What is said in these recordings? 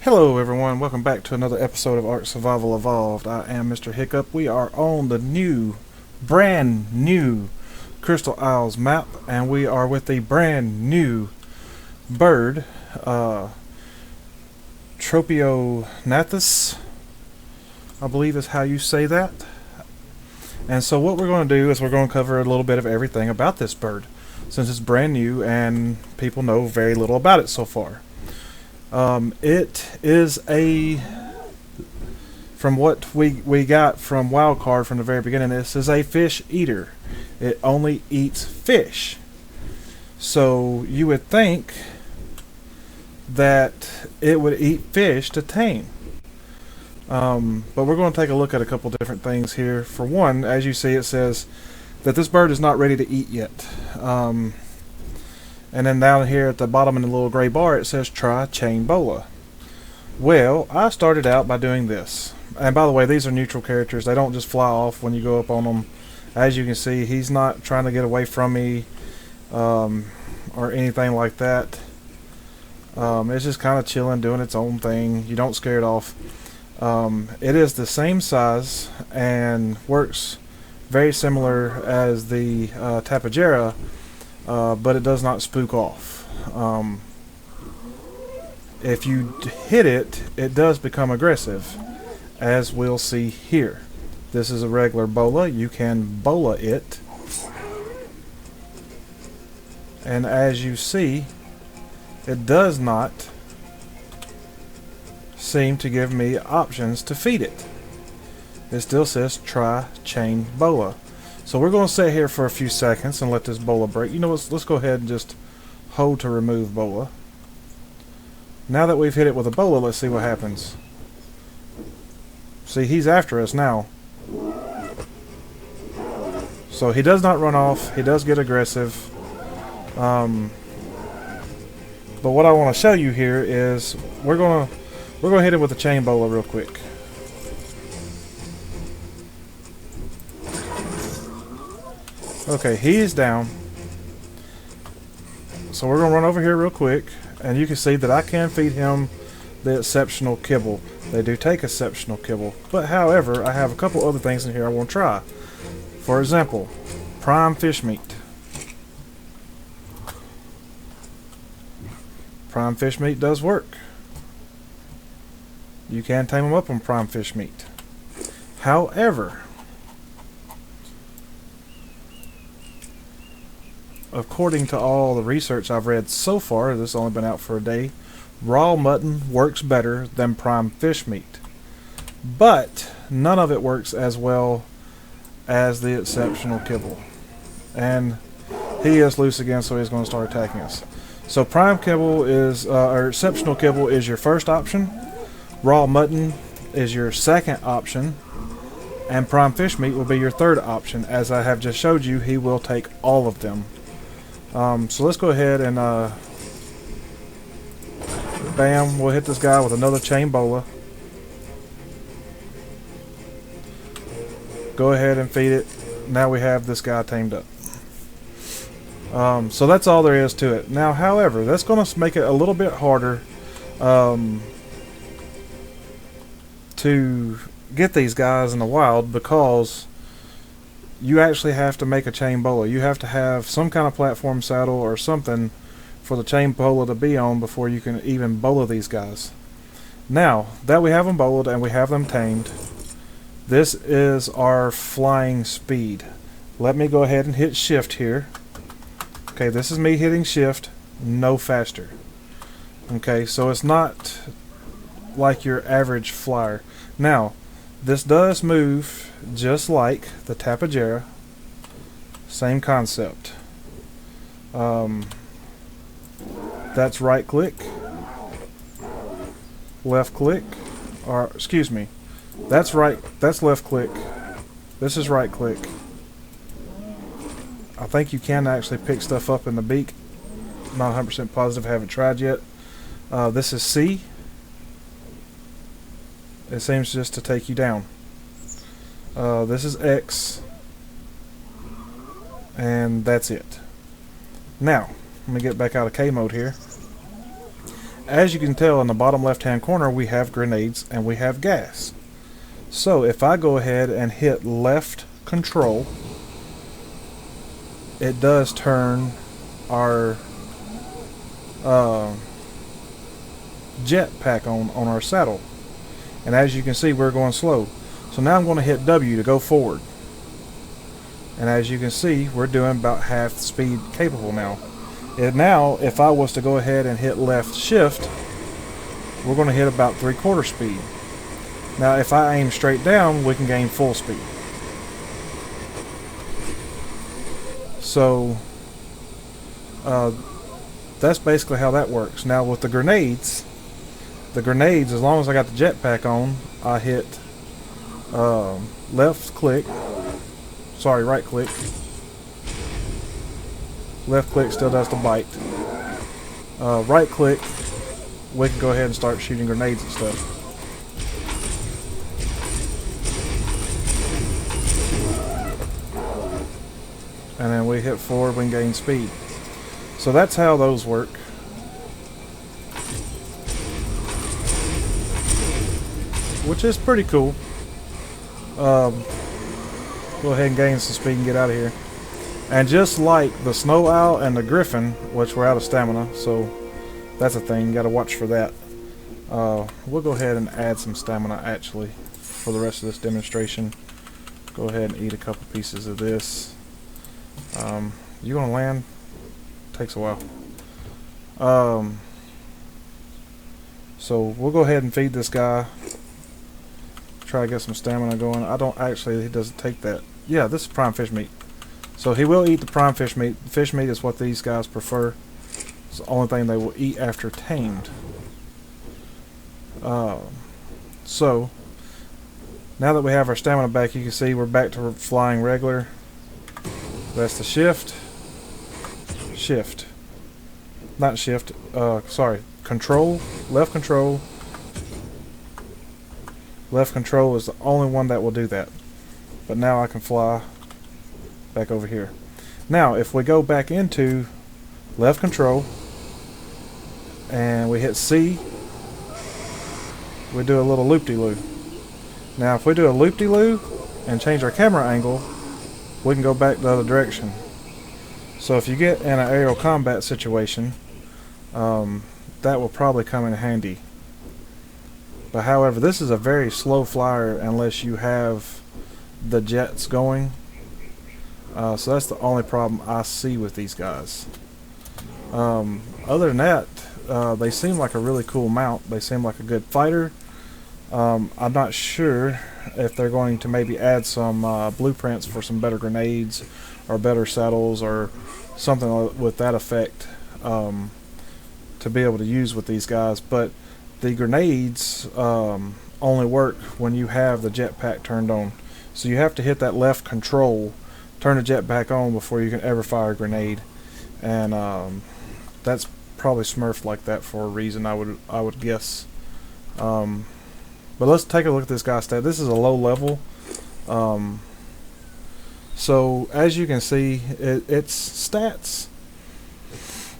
Hello everyone, welcome back to another episode of Ark Survival Evolved. I am Mr. HickUp. We are on the brand new Crystal Isles map, and we are with a brand new bird, Tropeognathus, I believe is how you say that. And so what we're going to do is we're going to cover a little bit of everything about this bird, since it's brand new and people know very little about it so far. It is from what we got from Wildcard from the very beginning, this is a fish eater. It only eats fish. So you would think that it would eat fish to tame. But we're going to take a look at a couple different things here. For one, as you see, it says that this bird is not ready to eat yet. And then down here at the bottom in the little gray bar it says try chain bola. Well, I started out by doing this. And by the way, these are neutral characters. They don't just fly off when you go up on them. As you can see, he's not trying to get away from me or anything like that. It's just kind of chilling, doing its own thing. You don't scare it off. It is the same size and works very similar as the Tapejara. But it does not spook off. If you hit it, it does become aggressive, as we'll see here. This is a regular bola. You can bola it. And as you see, it does not seem to give me options to feed it. It still says try chain bola. So we're going to sit here for a few seconds and let this bola break. You know what, let's go ahead and just hold to remove bola. Now that we've hit it with a bola, let's see what happens. See, he's after us now. So he does not run off. He does get aggressive. But what I want to show you here is we're going to hit it with a chain bola real quick. Okay, he is down. So we're going to run over here real quick, and you can see that I can feed him the exceptional kibble. They do take exceptional kibble. But however, I have a couple other things in here I want to try. For example, prime fish meat. Prime fish meat does work. You can tame them up on prime fish meat. However, according to all the research I've read so far, this has only been out for a day, raw mutton works better than prime fish meat. But none of it works as well as the exceptional kibble. And he is loose again, so he's going to start attacking us. So prime kibble is, or exceptional kibble is your first option. Raw mutton is your second option. And prime fish meat will be your third option. As I have just showed you, he will take all of them. So let's go ahead and bam, we'll hit this guy with another chain bola. Go ahead and feed it. Now we have this guy tamed up. So that's all there is to it. Now, however, that's going to make it a little bit harder to get these guys in the wild, because you actually have to make a chain bola. You have to have some kind of platform saddle or something for the chain bola to be on before you can even bola these guys. Now that we have them boled and we have them tamed, this is our flying speed. Let me go ahead and hit shift here. Okay, this is me hitting shift, no faster. Okay, so it's not like your average flyer. Now, this does move just like the Tapejara. Same concept. That's right click, left click, or excuse me, that's left click. This is right click. I think you can actually pick stuff up in the beak. Not 100% positive, haven't tried yet. This is C. It seems just to take you down. This is X, and that's it. Now, let me get back out of K mode here. as you can tell in the bottom left hand corner, we have grenades and we have gas. So if I go ahead and hit left control, it does turn our jet pack on our saddle. And as you can see, we're going slow. So now I'm going to hit W to go forward. And as you can see, we're doing about half the speed capable now. And now, if I was to go ahead and hit left shift, we're going to hit about 3/4 speed. Now, if I aim straight down, we can gain full speed. So, that's basically how that works. Now, with the grenades, as long as I got the jetpack on, I hit right click. Left click still does the bite. Right click, we can go ahead and start shooting grenades and stuff. And then we hit forward, we can gain speed. So that's how those work. Which is pretty cool. Go ahead and gain some speed and get out of here. And just like the snow owl and the griffin, which were out of stamina, so that's a thing, you gotta watch for that. We'll go ahead and add some stamina actually for the rest of this demonstration. Go ahead and eat a couple pieces of this. You gonna land? Takes a while. So we'll go ahead and feed this guy. Try to get some stamina going. He doesn't take that. Yeah, this is prime fish meat. So he will eat the prime fish meat. Fish meat is what these guys prefer. It's the only thing they will eat after tamed. So now that we have our stamina back, you can see we're back to flying regular. That's the shift. Not shift. Sorry. Control. Left control. Left control is the only one that will do that. But now I can fly back over here. Now if we go back into left control and we hit C, we do a little loop-de-loo. Now if we do a loop-de-loo and change our camera angle, we can go back the other direction. So if you get in an aerial combat situation, that will probably come in handy. But however, this is a very slow flyer unless you have the jets going. So that's the only problem I see with these guys. Other than that, they seem like a really cool mount. They seem like a good fighter. I'm not sure if they're going to maybe add some blueprints for some better grenades or better saddles or something with that effect to be able to use with these guys. But the grenades only work when you have the jetpack turned on. So you have to hit that left control, turn the jetpack on before you can ever fire a grenade. And that's probably smurfed like that for a reason, I would guess. But let's take a look at this guy's stat. This is a low level. So as you can see, its stats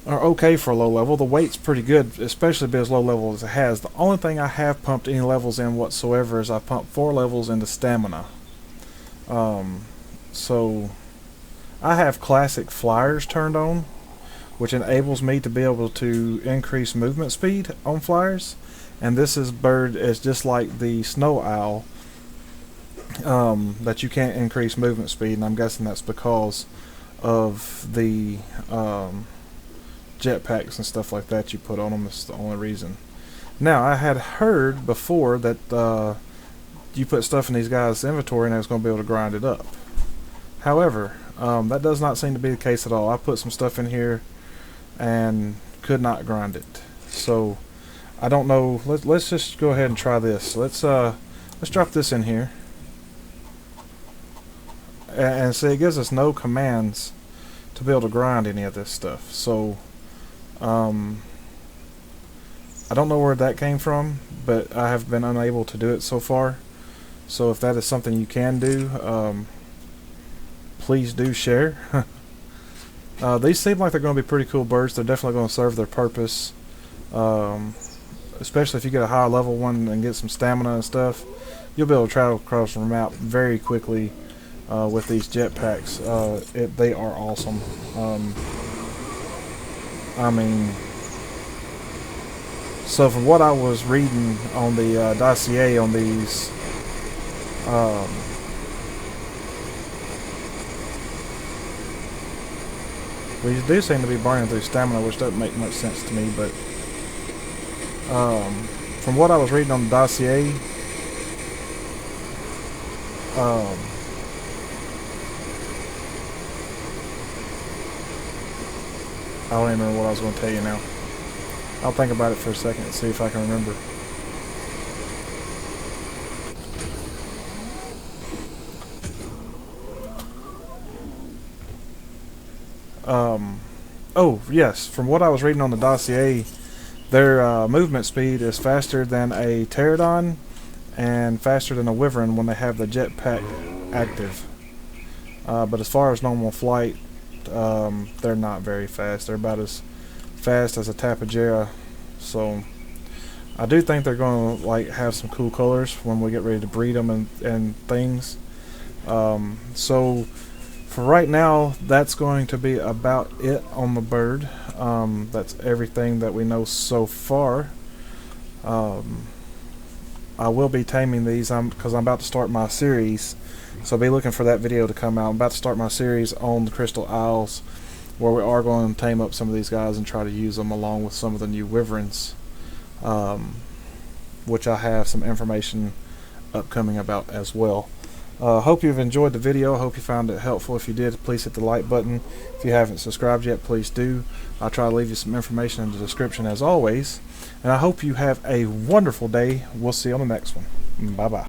are okay for a low level. The weight's pretty good, especially being as low level as it has. The only thing I have pumped any levels in whatsoever is I pumped 4 levels into stamina. So I have classic flyers turned on, which enables me to be able to increase movement speed on flyers. And this bird is just like the snow owl, that you can't increase movement speed, and I'm guessing that's because of the jetpacks and stuff like that you put on them. Is the only reason. Now I had heard before that you put stuff in these guys' inventory and I was going to be able to grind it up. However, that does not seem to be the case at all. I put some stuff in here and could not grind it. So I don't know. Let's just go ahead and try this. Let's drop this in here. And see, it gives us no commands to be able to grind any of this stuff. So I don't know where that came from, but I have been unable to do it so far. So if that is something you can do, please do share. These seem like they're going to be pretty cool birds. They're definitely going to serve their purpose. especially if you get a higher level one and get some stamina and stuff, you'll be able to travel across the map very quickly with these jetpacks. They are awesome. I mean, so from what I was reading on the dossier on these, we do seem to be burning through stamina, which doesn't make much sense to me, but from what I was reading on the dossier, I don't even remember what I was going to tell you now. I'll think about it for a second and see if I can remember. Oh, yes. From what I was reading on the dossier, their movement speed is faster than a pterodon and faster than a wyvern when they have the jetpack active. But as far as normal flight, they're not very fast. They're about as fast as a tapejara. So I do think they're going to like have some cool colors when we get ready to breed them and things. So for right now, that's going to be about it on the bird. That's everything that we know so far. I will be taming these because I'm about to start my series, so be looking for that video to come out. I'm about to start my series on the Crystal Isles, where we are going to tame up some of these guys and try to use them along with some of the new wyverns, which I have some information upcoming about as well. Hope you've enjoyed the video. Hope you found it helpful. If you did, please hit the like button. If you haven't subscribed yet, please do. I'll try to leave you some information in the description as always. And I hope you have a wonderful day. We'll see you on the next one. Bye-bye.